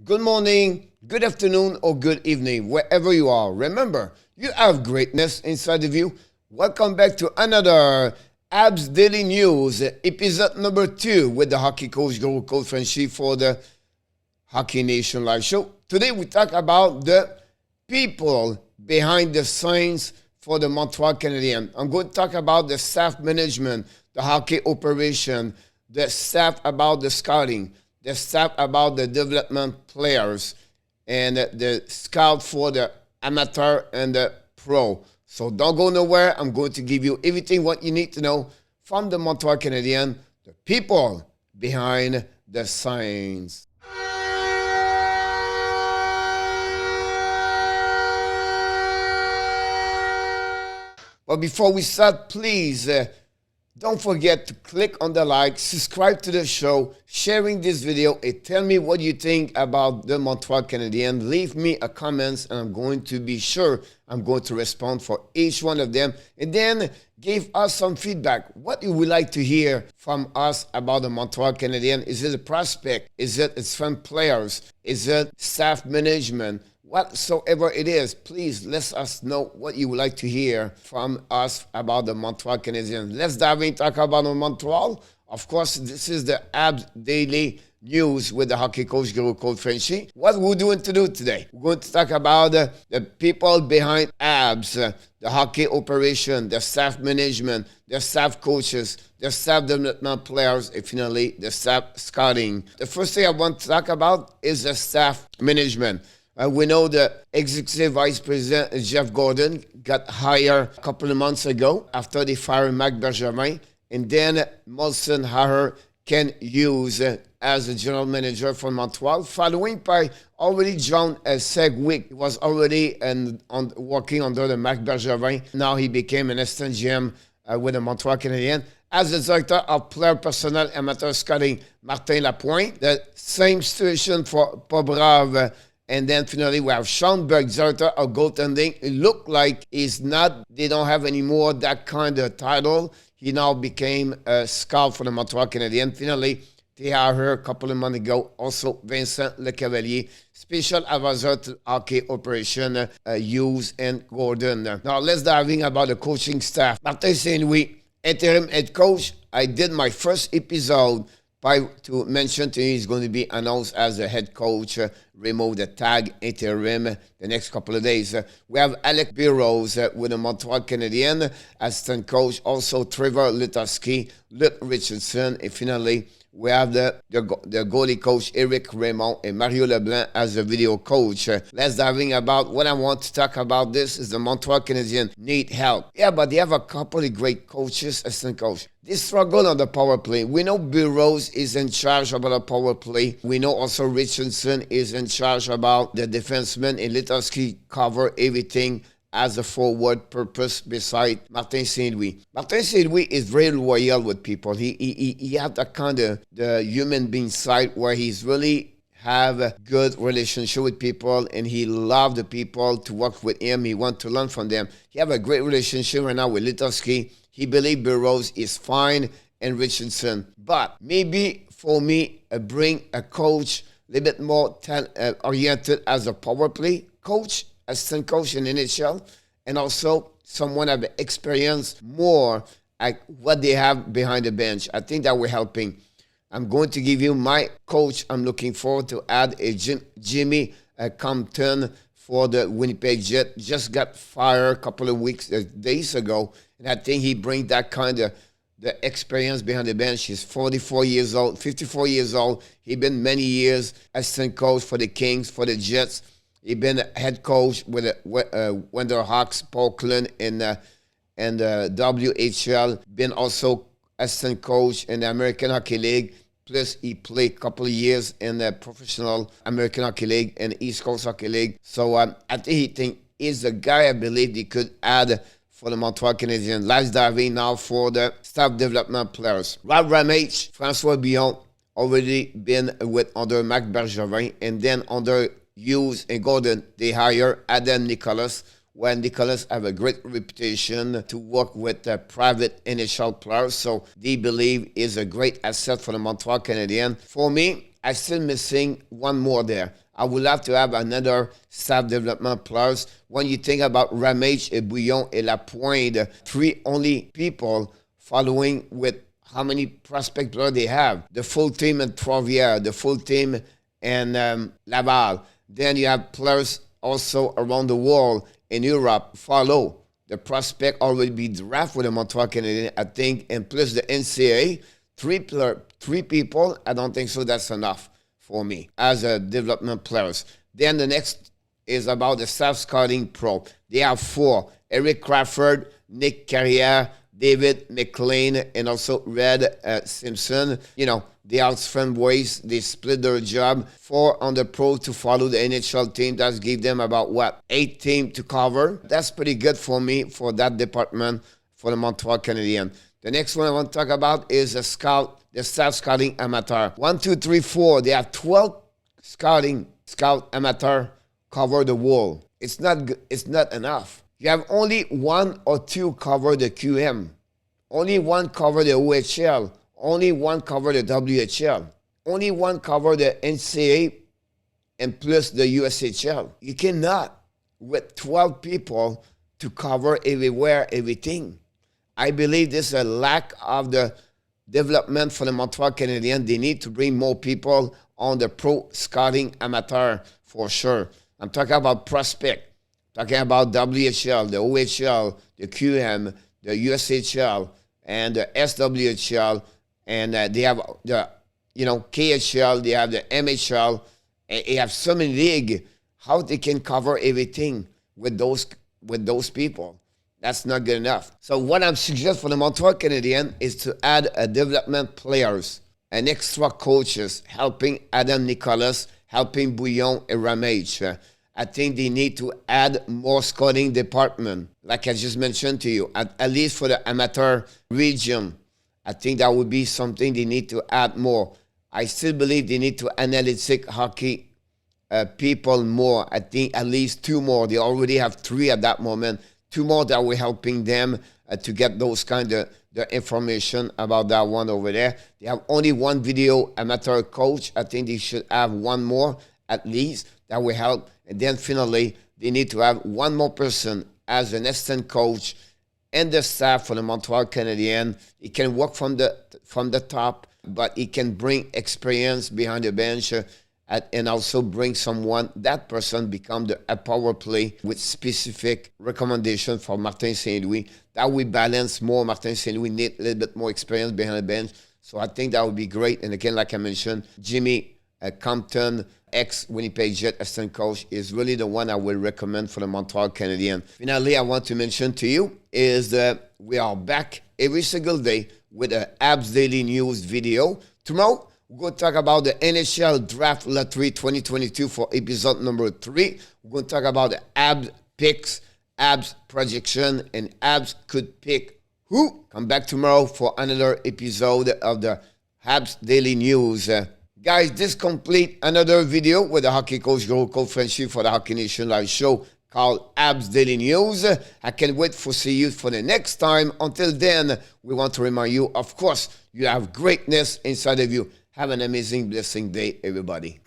good morning, good afternoon, or good evening, wherever you are. Remember, you have greatness inside of you. Welcome back to another Habs Daily News, episode number 2 with the hockey coach, Coach Frenchy for the Hockey Nation Live Show. Today we talk about the people behind the scenes for the Montreal Canadiens. I'm going to talk about the staff management, the hockey operation, the staff about the scouting, the staff about the development players, and the scout for the amateur and the pro. So don't go nowhere. I'm going to give you everything what you need to know from the Montreal Canadiens, the people behind the scenes. But before we start, please don't forget to click on the like, subscribe to the show, sharing this video, and tell me what you think about the Montreal Canadiens. Leave me a comment, and I'm going to be sure I'm going to respond for each one of them. And then give us some feedback. What you would like to hear from us about the Montreal Canadiens? Is it a prospect? Is it its fan players? Is it staff management? Whatsoever it is, please let us know what you would like to hear from us about the Montreal Canadiens. Let's dive in and talk about the Montreal. Of course, this is the Habs Daily News with the hockey coach, Coach Frenchy. What we're doing today, we're going to talk about the people behind Habs, the hockey operation, the staff management, the staff coaches, the staff development players, and finally, the staff scouting. The first thing I want to talk about is the staff management. We know the executive vice president, Jeff Gordon, got hired a couple of months ago after they fired Marc Bergevin. And then Molson hired Ken Hughes as the general manager for Montreal, following by already John Segwick. He was already working under the Marc Bergevin. Now he became an assistant GM with the Montreal Canadiens. As the director of player personnel amateur scouting, Martin Lapointe. The same situation for Pobrave. And then finally, we have Sean Burke, director of goaltending. It looked like they don't have anymore that kind of title. He now became a scout for the Montreal Canadiens. Finally, they hired a couple of months ago. Also, Vincent Lecavalier, special advisor to hockey operation, Hughes and Gordon. Now, let's dive in about the coaching staff. Martin Saint-Louis, interim head coach. I did my first episode to mention to you, he's going to be announced as the head coach, remove the tag interim the next couple of days. We have Alex Burrows with the Montreal Canadiens, assistant coach. Also, Trevor Lutovsky, Luke Richardson, and finally, we have the goalie coach, Eric Raymond, and Mario Leblanc as the video coach. Let's dive in about what I want to talk about. This is the Montreal Canadiens need help. Yeah, but they have a couple of great coaches, assistant coach. They struggle on the power play. We know Burrows is in charge about the power play. We know also Richardson is in charge about the defenseman, and Lutovsky cover everything as a forward purpose beside Martin Saint-Louis. Martin Saint-Louis is very loyal with people. He has that kind of the human being side where he's really have a good relationship with people, and he loves the people to work with him. He wants to learn from them. He have a great relationship right now with Lutovsky. He believes Burrows is fine and Richardson. But maybe for me, bring a coach a little bit more oriented as a power play coach, assistant coach in NHL, and also someone have experienced more at what they have behind the bench. I think that we're helping. I'm going to give you my coach. I'm looking forward to add a Jimmy Compton for the Winnipeg Jets. Just got fired a couple of days ago, and I think he brings that kind of the experience behind the bench. He's 44 years old, 54 years old. He's been many years assistant coach for the Kings, for the Jets. He's been a head coach with the Winterhawks, Portland, and WHL. Been also assistant coach in the American Hockey League. Plus, he played a couple of years in the professional American Hockey League and East Coast Hockey League. So I think he's the guy I believe they could add for the Montreal Canadiens. Let's dive in now for the staff development players. Rob Ramage, François Billon, already been under Marc Bergevin, and then under Hughes and Gordon, they hire Adam Nicholas, when Nicholas have a great reputation to work with private NHL players. So they believe is a great asset for the Montreal Canadiens. For me, I still missing one more there. I would love to have another staff development players. When you think about Ramage, et Bouillon, et Lapointe, 3 only people following with how many prospect players they have. The full team in Trois-Rivières, the full team in Laval. Then you have players also around the world in Europe follow. The prospect already be drafted with the Montreal Canadiens, I think, and plus the NCAA, 3 people, I don't think so that's enough for me as a development players. Then the next is about the staff scouting pro. They have 4, Eric Crawford, Nick Carrière, David McLean, and also Red Simpson. You know, they are friend boys. They split their job. 4 on the pro to follow the NHL team. That give them about, 8 teams to cover. That's pretty good for me for that department for the Montreal Canadiens. The next one I want to talk about is the staff scouting amateur. 1, 2, 3, 4. They have 12 scout amateur cover the world. It's not enough. You have only 1 or 2 cover the QM. Only 1 cover the OHL. Only 1 cover the WHL. Only 1 cover the NCAA and plus the USHL. You cannot, with 12 people, to cover everywhere, everything. I believe this is a lack of the development for the Montreal Canadiens. They need to bring more people on the pro scouting amateur for sure. I'm talking about prospect, talking about WHL, the OHL, the QM, the USHL, and the SWHL, and they have the KHL, they have the MHL, and they have so many leagues. How they can cover everything with those people? That's not good enough. So what I'm suggesting for the Montreal Canadiens is to add a development players and extra coaches helping Adam Nicholas, helping Bouillon and Ramage. I think they need to add more scouting department, like I just mentioned to you, at least for the amateur region. I think that would be something they need to add more. I still believe they need to analytic hockey people more. I think at least 2 more. They already have 3 at that moment. 2 more that were helping them to get those kind of the information about that one over there. They have only 1 video amateur coach. I think they should have 1 more at least that will help. And then finally, they need to have 1 more person as an assistant coach and the staff for the Montreal Canadiens. He can work from the top, but he can bring experience behind the bench and also bring someone, that person become a power play with specific recommendation for Martin Saint-Louis. That will balance more. Martin Saint-Louis need a little bit more experience behind the bench. So I think that would be great. And again, like I mentioned, Jimmy Compton, ex-Winnipeg Jet assistant coach, is really the one I will recommend for the Montreal Canadiens. Finally, I want to mention to you is that we are back every single day with a Habs Daily News video. Tomorrow, we're going to talk about the NHL Draft Lottery 2022 for episode number 3. We're going to talk about the Habs picks, Habs projection, and Habs could pick who. Come back tomorrow for another episode of the Habs Daily News. Guys, this complete another video with the hockey coach, Coach Frenchy for the Hockey Nation Live show called Habs Daily News. I can't wait to see you for the next time. Until then, we want to remind you, of course, you have greatness inside of you. Have an amazing, blessing day, everybody.